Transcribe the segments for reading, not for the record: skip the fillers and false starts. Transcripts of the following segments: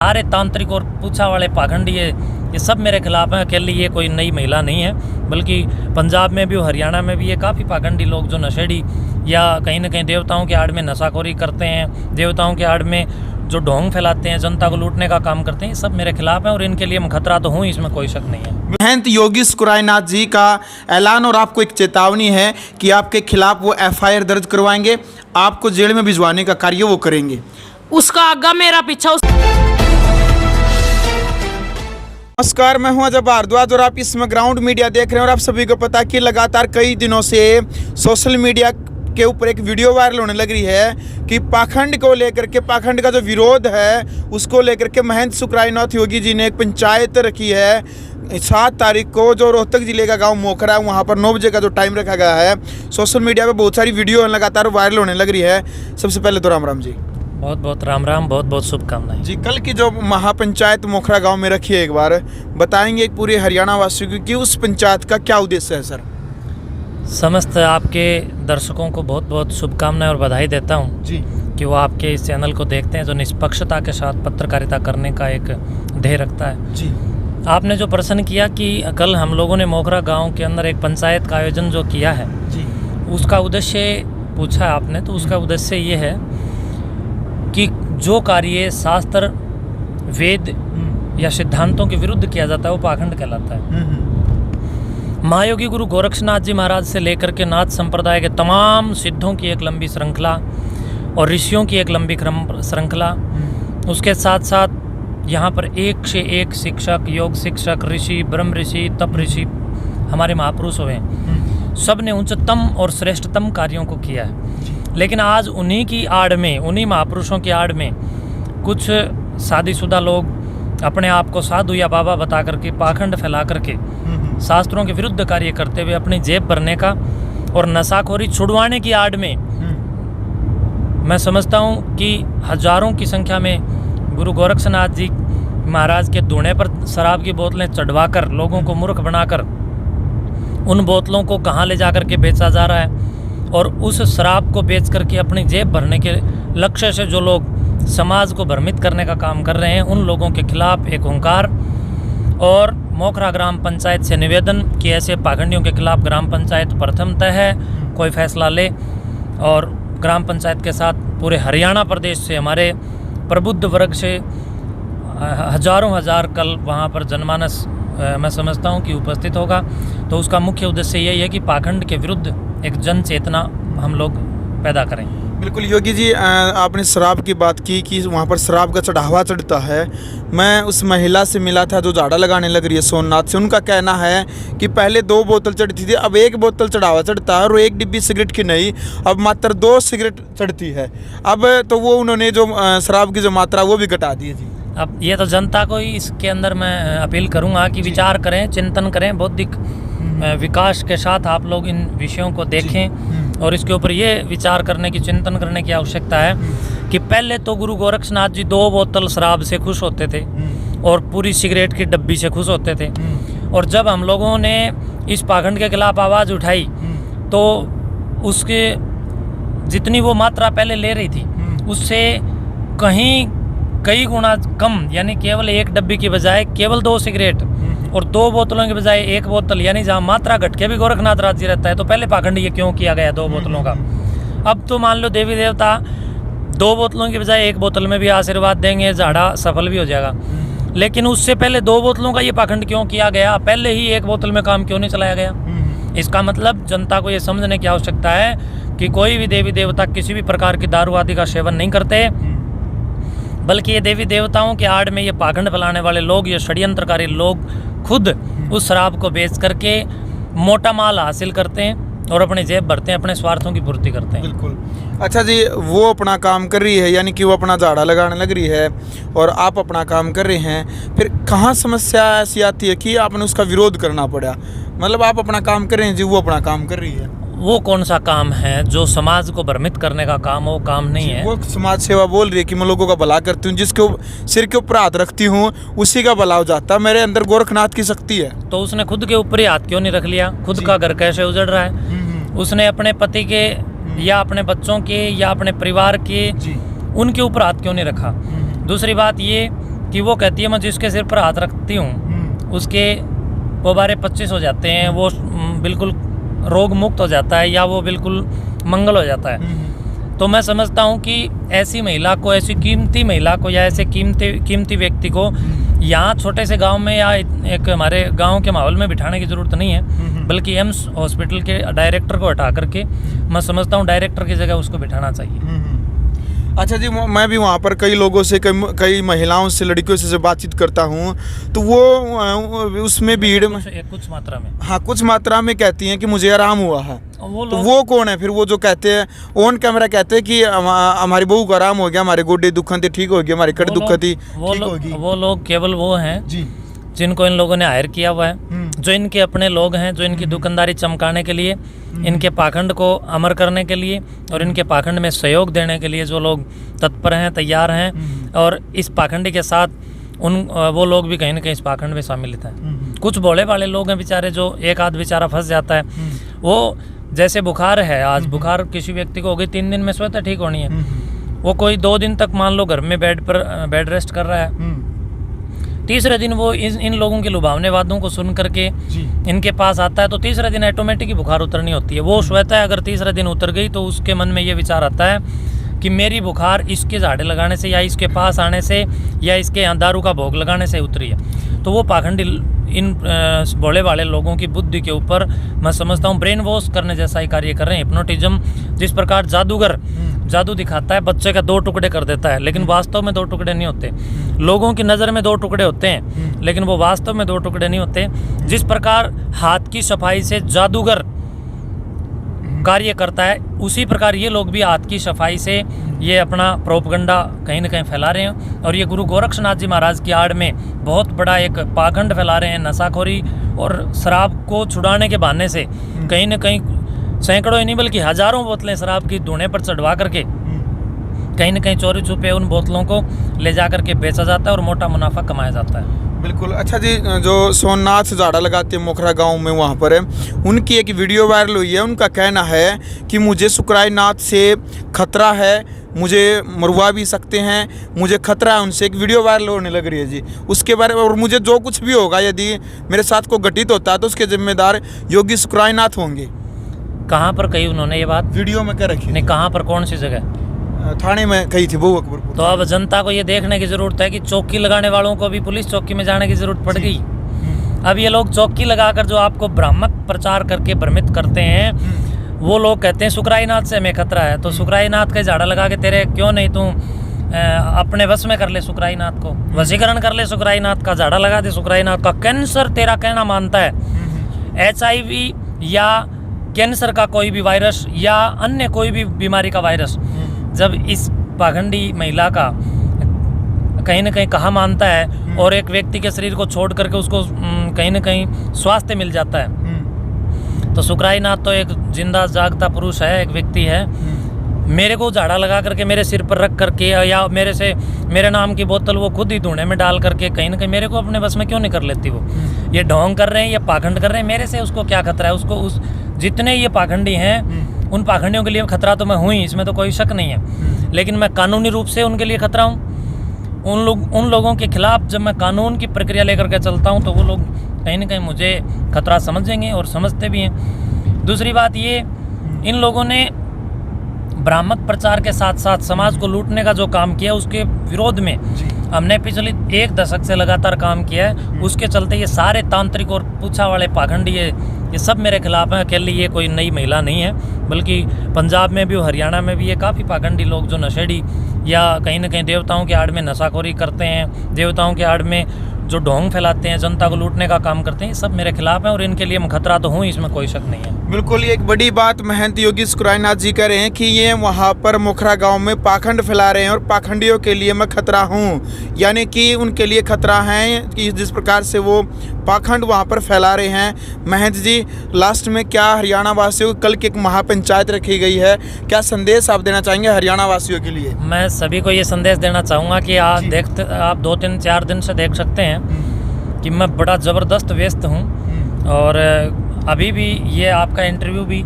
सारे तांत्रिक और पूछा वाले पाखंडी ये सब मेरे खिलाफ हैं। अकेली ये कोई नई महिला नहीं है, बल्कि पंजाब में भी और हरियाणा में भी ये काफ़ी पाखंडी लोग जो नशेड़ी या कहीं ना कहीं देवताओं के आड़ में नशाखोरी करते हैं, देवताओं के आड़ में जो ढोंग फैलाते हैं, जनता को लूटने का काम करते हैं, ये सब मेरे खिलाफ हैं और इनके लिए मैं खतरा तो हूँ, इसमें कोई शक नहीं है। महंत योगी सुखरायनाथ जी का ऐलान और आपको एक चेतावनी है कि आपके खिलाफ वो FIR दर्ज करवाएंगे, आपको जेल में भिजवाने का कार्य वो करेंगे। उसका आगा मेरा पीछा। नमस्कार, मैं हूं अजय भारद्वाज और आप इसमें ग्राउंड मीडिया देख रहे हैं। और आप सभी को पता कि लगातार कई दिनों से सोशल मीडिया के ऊपर एक वीडियो वायरल होने लग रही है कि पाखंड को लेकर के, पाखंड का जो विरोध है उसको लेकर के महंत सुखरायनाथ योगी जी ने एक पंचायत रखी है 7 तारीख को, जो रोहतक जिले का गांव मोखरा है। वहां पर 9 बजे का जो टाइम रखा गया है। सोशल मीडिया पे बहुत सारी वीडियो लगातार वायरल होने लग रही है। सबसे पहले तो राम राम जी। बहुत बहुत राम राम, बहुत बहुत शुभकामनाएं जी। कल की जो महापंचायत मोखरा गांव में रखी है, एक बार बताएंगे पूरे हरियाणा वासियों को कि उस पंचायत का क्या उद्देश्य है सर? समस्त आपके दर्शकों को बहुत बहुत शुभकामनाएं और बधाई देता हूं जी कि वो आपके इस चैनल को देखते हैं जो निष्पक्षता के साथ पत्रकारिता करने का एक ध्येय रखता है। जी। आपने जो प्रश्न किया कि कल हम लोगों ने मोखरा गांव के अंदर एक पंचायत का आयोजन जो किया है जी, उसका उद्देश्य पूछा है आपने, तो उसका उद्देश्य ये है कि जो कार्य शास्त्र, वेद या सिद्धांतों के विरुद्ध किया जाता है वो पाखंड कहलाता है। महायोगी गुरु गोरक्षनाथ जी महाराज से लेकर के नाथ संप्रदाय के तमाम सिद्धों की एक लंबी श्रृंखला और ऋषियों की एक लंबी श्रृंखला, उसके साथ साथ यहाँ पर एक से एक शिक्षक, योग शिक्षक, ऋषि, ब्रह्म ऋषि, तप ऋषि हमारे महापुरुष हुए, सब ने उच्चतम और श्रेष्ठतम कार्यों को किया है। लेकिन आज उन्हीं की आड़ में, उन्हीं महापुरुषों की आड़ में कुछ शादीशुदा लोग अपने आप को साधु या बाबा बता करके, पाखंड फैला करके, शास्त्रों के विरुद्ध कार्य करते हुए अपनी जेब भरने का और नशाखोरी छुड़वाने की आड़ में, मैं समझता हूँ कि हजारों की संख्या में गुरु गोरक्षनाथ जी महाराज के दूने पर शराब की बोतलें चढ़वाकर, लोगों को मूर्ख बनाकर उन बोतलों को कहाँ ले जा करके बेचा जा रहा है, और उस शराब को बेच करके अपनी जेब भरने के लक्ष्य से जो लोग समाज को भ्रमित करने का काम कर रहे हैं, उन लोगों के खिलाफ एक हुंकार। और मोखरा ग्राम पंचायत से निवेदन कि ऐसे पाखंडियों के खिलाफ ग्राम पंचायत प्रथमतः है कोई फैसला ले, और ग्राम पंचायत के साथ पूरे हरियाणा प्रदेश से हमारे प्रबुद्ध वर्ग से हजारों हजार कल वहाँ पर जनमानस मैं समझता हूँ कि उपस्थित होगा। तो उसका मुख्य उद्देश्य यही है कि पाखंड के विरुद्ध एक जन चेतना हम लोग पैदा करें। बिल्कुल योगी जी, आपने शराब की बात की कि वहाँ पर शराब का चढ़ावा चढ़ता है। मैं उस महिला से मिला था जो झाड़ा लगाने लग रही है सोमनाथ से। उनका कहना है कि पहले 2 बोतल चढ़ती थी, अब 1 बोतल चढ़ावा चढ़ता है, और 1 डिब्बी सिगरेट की नहीं, अब मात्र 2 सिगरेट चढ़ती है। अब तो वो उन्होंने जो शराब की जो मात्रा वो भी घटा दी है जी। अब ये तो जनता को ही इसके अंदर मैं अपील करूँगा कि विचार करें, चिंतन करें, बौद्धिक विकास के साथ आप लोग इन विषयों को देखें और इसके ऊपर ये विचार करने की, चिंतन करने की आवश्यकता है कि पहले तो गुरु गोरक्षनाथ जी 2 बोतल शराब से खुश होते थे और पूरी सिगरेट की डब्बी से खुश होते थे, और जब हम लोगों ने इस पाखंड के खिलाफ आवाज़ उठाई तो उसके जितनी वो मात्रा पहले ले रही थी उससे कई गुना कम, यानी केवल 1 डब्बी की बजाय केवल 2 सिगरेट और 2 बोतलों के बजाय 1 बोतल, यानी जहाँ मात्रा घट के भी गोरखनाथ राज्य रहता है, तो पहले पाखंड ये क्यों किया गया 2 बोतलों का? अब तो मान लो देवी देवता 2 बोतलों की बजाय 1 बोतल में भी आशीर्वाद देंगे, झाड़ा सफल भी हो जाएगा। लेकिन उससे पहले 2 बोतलों का ये पाखंड क्यों किया गया? पहले ही 1 बोतल में काम क्यों नहीं चलाया गया? इसका मतलब जनता को ये समझने की आवश्यकता है कि कोई भी देवी देवता किसी भी प्रकार की दारू आदि का सेवन नहीं करते, बल्कि ये देवी देवताओं के आड़ में ये पाखंड फैलाने वाले लोग, ये षड्यंत्रकारी लोग खुद उस शराब को बेच करके मोटा माल हासिल करते हैं और अपनी जेब भरते हैं, अपने स्वार्थों की पूर्ति करते हैं। बिल्कुल। अच्छा जी, वो अपना काम कर रही है, यानी कि वो अपना झाड़ा लगाने लग रही है और आप अपना काम कर रहे हैं, फिर कहाँ समस्या ऐसी आती है कि आपने उसका विरोध करना पड़ा? मतलब आप अपना काम कर रहे हैं जी, वो अपना काम कर रही है। वो कौन सा काम है जो समाज को भ्रमित करने का काम हो? वो काम नहीं है। वो समाज सेवा बोल रही है कि मैं लोगों का भला करती हूँ, जिसके सिर के ऊपर हाथ रखती हूँ उसी का भला हो जाता है। मेरे अंदर गोरखनाथ की शक्ति है। तो उसने खुद के ऊपर ही हाथ क्यों नहीं रख लिया? खुद का घर कैसे उजड़ रहा है? उसने अपने पति के या अपने बच्चों के या अपने परिवार के, उनके ऊपर हाथ क्यों नहीं रखा? दूसरी बात ये कि वो कहती है मैं जिसके सिर पर हाथ रखती हूँ उसके पोबारे 25 हो जाते हैं, वो बिल्कुल रोग मुक्त हो जाता है या वो बिल्कुल मंगल हो जाता है। तो मैं समझता हूँ कि ऐसी महिला को, ऐसी कीमती महिला को या ऐसे कीमती व्यक्ति को यहाँ छोटे से गांव में या एक हमारे गांव के माहौल में बिठाने की ज़रूरत नहीं है, बल्कि एम्स हॉस्पिटल के डायरेक्टर को हटा करके मैं समझता हूँ डायरेक्टर की जगह उसको बिठाना चाहिए। अच्छा जी, मैं भी वहाँ पर कई लोगों से, कई महिलाओं से, लड़कियों से बातचीत करता हूँ, तो वो उसमें भीड़ में कुछ मात्रा में, हाँ, कुछ मात्रा में कहती हैं कि मुझे आराम हुआ है। तो वो कौन है फिर? वो जो कहते हैं ऑन कैमरा कहते हैं कि हमारी बहू को आराम हो गया, हमारे गोडे दुखन थी ठीक हो गया, हमारी कट दुख थी ठीक होगी। वो लोग केवल वो हैं जी जिनको इन लोगों ने हायर किया हुआ है, जो इनके अपने लोग हैं, जो इनकी दुकानदारी चमकाने के लिए, इनके पाखंड को अमर करने के लिए और इनके पाखंड में सहयोग देने के लिए जो लोग तत्पर हैं, तैयार हैं। और इस पाखंडी के साथ वो लोग भी कहीं ना कहीं इस पाखंड में सम्मिलित हैं। कुछ भोले वाले लोग हैं बेचारे, जो एक आध बेचारा फंस जाता है। वो जैसे बुखार है, आज बुखार किसी व्यक्ति को हो गई, 3 दिन में स्वतः ठीक होनी है, वो कोई 2 दिन तक मान लो घर में बेड रेस्ट कर रहा है, तीसरे दिन वो इन लोगों के लुभावने वादों को सुन करके इनके पास आता है, तो तीसरे दिन ऑटोमेटिक ही बुखार उतरनी होती है। वो स्वतः अगर तीसरे दिन उतर गई तो उसके मन में ये विचार आता है कि मेरी बुखार इसके झाड़े लगाने से या इसके पास आने से या इसके यहाँ दारू का भोग लगाने से उतरी है। तो वो पाखंडी इन भोले वाले लोगों की बुद्धि के ऊपर मैं समझता हूँ ब्रेन वॉश करने जैसा ही कार्य कर रहे हैं। हिप्नोटिज्म, जिस प्रकार जादूगर जादू दिखाता है, बच्चे का 2 टुकड़े कर देता है, लेकिन वास्तव में 2 टुकड़े नहीं होते। लोगों की नज़र में 2 टुकड़े होते हैं, लेकिन वो वास्तव में 2 टुकड़े नहीं होते। जिस प्रकार हाथ की सफाई से जादूगर कार्य करता है, उसी प्रकार ये लोग भी हाथ की सफाई से ये अपना प्रोपगंडा कहीं ना कहीं फैला रहे हैं। और ये गुरु गोरक्षनाथ जी महाराज की आड़ में बहुत बड़ा एक पाखंड फैला रहे हैं। नशाखोरी और शराब को छुड़ाने के बहाने से कहीं ना कहीं सैकड़ों ही नहीं बल्कि हजारों बोतलें शराब की धूने पर चढ़वा करके कहीं ना कहीं चोरी छुपे उन बोतलों को ले जा करके बेचा जाता है और मोटा मुनाफा कमाया जाता है। बिल्कुल। अच्छा जी, जो सोमनाथ झाड़ा लगाते हैं मोखरा गांव में, वहाँ पर है, उनकी एक वीडियो वायरल हुई है। उनका कहना है कि मुझे सुकराई नाथ से खतरा है, मुझे मरवा भी सकते हैं, मुझे खतरा है उनसे। एक वीडियो वायरल होने लग रही है जी उसके बारे में। और मुझे जो कुछ भी होगा, यदि मेरे साथ को घटित होता है तो उसके जिम्मेदार योगी सुकराई नाथ होंगे। कहाँ पर कही उन्होंने ये बात? वीडियो में कह रखी नहीं, कहाँ पर, कौन सी जगह? थाने में कही थी, बहु अकबरपुर। तो अब जनता को ये देखने की जरूरत है कि चौकी लगाने वालों को भी पुलिस चौकी में जाने की जरूरत पड़ गई। अब ये लोग चौकी लगाकर जो आपको भ्रामक प्रचार करके भ्रमित करते हैं, वो लोग कहते हैं सुकराई नाथ से हमें खतरा है। तो सुकराई नाथ का झाड़ा लगा के तेरे क्यों नहीं तू अपने वश में कर ले, सुकराई नाथ को वशीकरण कर ले, सुकराई नाथ का झाड़ा लगा दे। सुकराई नाथ का कैंसर तेरा कहना मानता है, HIV या कैंसर का कोई भी वायरस या अन्य कोई भी बीमारी का वायरस जब इस पाखंडी महिला का कहीं ना कहीं कहा मानता है और एक व्यक्ति के शरीर को छोड़ करके उसको कहीं ना कहीं स्वास्थ्य मिल जाता है, तो सुकराई नाथ तो एक जिंदा जागता पुरुष है, एक व्यक्ति है। मेरे को झाड़ा लगा करके मेरे सिर पर रख करके या मेरे नाम की बोतल वो खुद ही धूने में डाल करके कहीं ना कहीं मेरे को अपने बस में क्यों नहीं कर लेती वो? ये ढोंग कर रहे हैं, ये पाखंड कर रहे हैं, मेरे से उसको क्या खतरा है? उसको जितने ये पाखंडी हैं उन पाखंडियों के लिए खतरा तो मैं हूँ ही, इसमें तो कोई शक नहीं है। लेकिन मैं कानूनी रूप से उनके लिए खतरा हूँ। उन लोगों के खिलाफ जब मैं कानून की प्रक्रिया लेकर के चलता हूँ तो वो लोग कहीं ना कहीं मुझे खतरा समझेंगे और समझते भी हैं। दूसरी बात ये, इन लोगों ने भ्रामक प्रचार के साथ साथ समाज को लूटने का जो काम किया उसके विरोध में हमने पिछले 1 दशक से लगातार काम किया है। उसके चलते ये सारे तांत्रिक और पूछा वाले पाखंडी ये सब मेरे खिलाफ हैं। अकेली ये कोई नई महिला नहीं है, बल्कि पंजाब में भी और हरियाणा में भी ये काफ़ी पाखंडी लोग जो नशेड़ी या कहीं ना कहीं देवताओं के आड़ में नशाखोरी करते हैं, देवताओं के आड़ में जो ढोंग फैलाते हैं, जनता को लूटने का काम करते हैं, ये सब मेरे खिलाफ हैं और इनके लिए मैं खतरा तो हूँ, इसमें कोई शक नहीं है। बिल्कुल, ये एक बड़ी बात महंत योगी सुकराई नाथ जी कह रहे हैं कि ये वहाँ पर मोखरा गांव में पाखंड फैला रहे हैं और पाखंडियों के लिए मैं खतरा हूँ, यानी कि उनके लिए खतरा है कि जिस प्रकार से वो पाखंड वहाँ पर फैला रहे हैं। महंत जी, लास्ट में क्या हरियाणा वासियों को, कल की एक महापंचायत रखी गई है, क्या संदेश आप देना चाहेंगे हरियाणा वासियों के लिए? मैं सभी को ये संदेश देना चाहूँगा कि आप 2-3-4 दिन से देख सकते हैं कि मैं बड़ा ज़बरदस्त व्यस्त हूँ और अभी भी ये आपका इंटरव्यू भी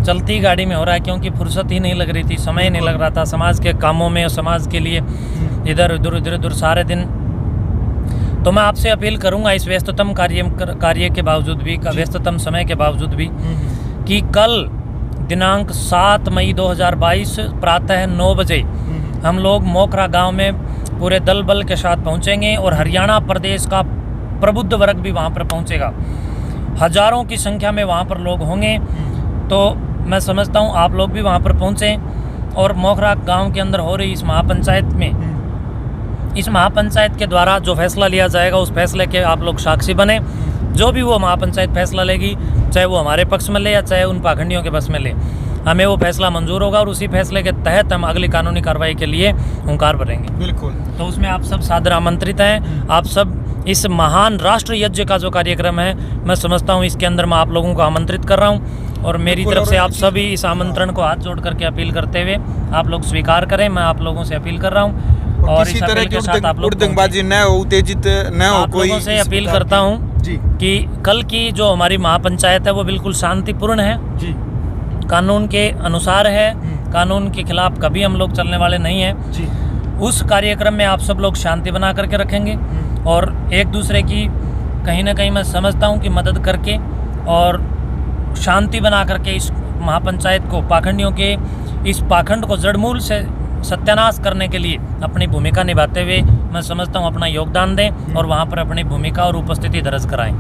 चलती गाड़ी में हो रहा है, क्योंकि फुर्सत ही नहीं लग रही थी, समय नहीं लग रहा था समाज के कामों में और समाज के लिए इधर उधर सारे दिन तो मैं आपसे अपील करूंगा इस व्यस्ततम कार्य के बावजूद भी, व्यस्ततम समय के बावजूद भी, कि कल दिनांक 7 मई 2022 प्रातः 9 बजे हम लोग मोखरा गांव में पूरे दल बल के साथ पहुंचेंगे और हरियाणा प्रदेश का प्रबुद्ध वर्ग भी वहां पर पहुंचेगा। हजारों की संख्या में वहां पर लोग होंगे। तो मैं समझता हूं आप लोग भी वहां पर पहुंचें और मोखरा गांव के अंदर हो रही इस महापंचायत के द्वारा जो फैसला लिया जाएगा उस फैसले के आप लोग साक्षी बने। जो भी वो महापंचायत फैसला लेगी, चाहे वो हमारे पक्ष में ले या चाहे उन पाखंडियों के पक्ष में ले, हमें वो फैसला मंजूर होगा और उसी फैसले के तहत हम अगली कानूनी कार्रवाई के लिए हुंकार भरेंगे। बिल्कुल। तो उसमें आप सब सादर आमंत्रित हैं। आप सब इस महान राष्ट्र यज्ञ का जो कार्यक्रम है, मैं समझता हूँ इसके अंदर मैं आप लोगों को आमंत्रित कर रहा हूँ और मेरी तरफ से आप सभी इस आमंत्रण को हाथ जोड़ करके अपील करते हुए आप लोग स्वीकार करें। मैं आप लोगों से अपील कर रहा हूँ और इस अपील के साथ आप लोग उद्दंगबाजी न हो, उत्तेजित न हो, आप लोगों से अपील करता हूँ कि कल की जो हमारी महापंचायत है वो बिल्कुल शांतिपूर्ण है, कानून के अनुसार है, कानून के खिलाफ कभी हम लोग चलने वाले नहीं हैं। उस कार्यक्रम में आप सब लोग शांति बना करके रखेंगे और एक दूसरे की कहीं ना कहीं मैं समझता हूं कि मदद करके और शांति बना करके इस महापंचायत को, पाखंडियों के इस पाखंड को जड़मूल से सत्यानाश करने के लिए अपनी भूमिका निभाते हुए मैं समझता हूं अपना योगदान दें और वहां पर अपनी भूमिका और उपस्थिति दर्ज कराएं।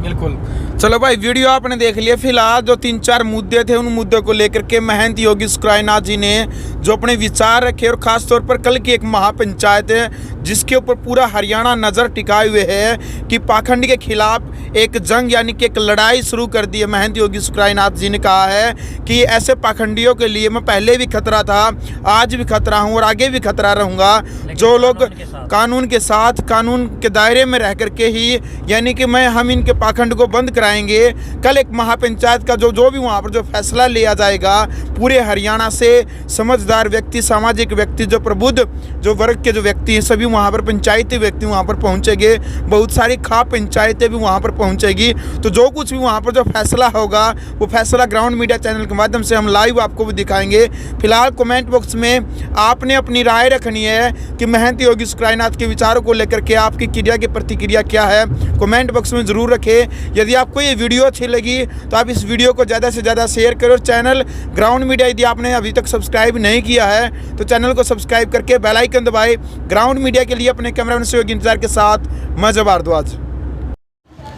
बिल्कुल। चलो भाई, वीडियो आपने देख लिया। फिलहाल जो 3-4 मुद्दे थे उन मुद्दों को लेकर के महंत योगी सुखरायनाथ जी ने जो अपने विचार रखे और खास तौर पर कल की एक महापंचायत है जिसके ऊपर पूरा हरियाणा नज़र टिकाए हुए है कि पाखंड के खिलाफ एक जंग यानी कि एक लड़ाई शुरू कर दी है। महंत योगी सुखरायनाथ जी ने कहा है कि ऐसे पाखंडियों के लिए मैं पहले भी खतरा था, आज भी खतरा हूँ और आगे भी खतरा रहूँगा। जो लोग कानून के साथ, कानून के दायरे में रह करके ही, यानी कि हम इनके पाखंड को बंद कराएंगे। कल एक महापंचायत का जो भी वहाँ पर जो फैसला लिया जाएगा, पूरे हरियाणा से समझदार व्यक्ति, सामाजिक व्यक्ति, जो प्रबुद्ध जो वर्ग के जो व्यक्ति हैं, सभी वहाँ पर पंचायती व्यक्ति वहाँ पर पहुँचेंगे। बहुत सारी खाप पंचायतें भी वहाँ पर पहुँचेगी। तो जो कुछ भी वहाँ पर जो फैसला होगा वो फैसला ग्राउंड मीडिया चैनल के माध्यम से हम लाइव आपको भी दिखाएंगे। फिलहाल कमेंट बॉक्स में आपने अपनी राय रखनी है कि महंत योगी सुखरायनाथ के विचारों को लेकर के आपकी क्रिया की प्रतिक्रिया क्या है, कमेंट बॉक्स में ज़रूर रखें। यदि आपको ये वीडियो अच्छी लगी तो आप इस वीडियो को ज़्यादा से ज़्यादा शेयर करें और चैनल ग्राउंड मीडिया यदि आपने अभी तक सब्सक्राइब नहीं किया है तो चैनल को सब्सक्राइब करके बेल आइकन दबाएं। ग्राउंड मीडिया के लिए अपने कैमरामैन सहयोगी इंतजार के साथ मैं जब भारद्वाज।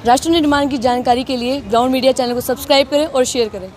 राष्ट्र निर्माण की जानकारी के लिए ग्राउंड मीडिया चैनल को सब्सक्राइब करें और शेयर करें।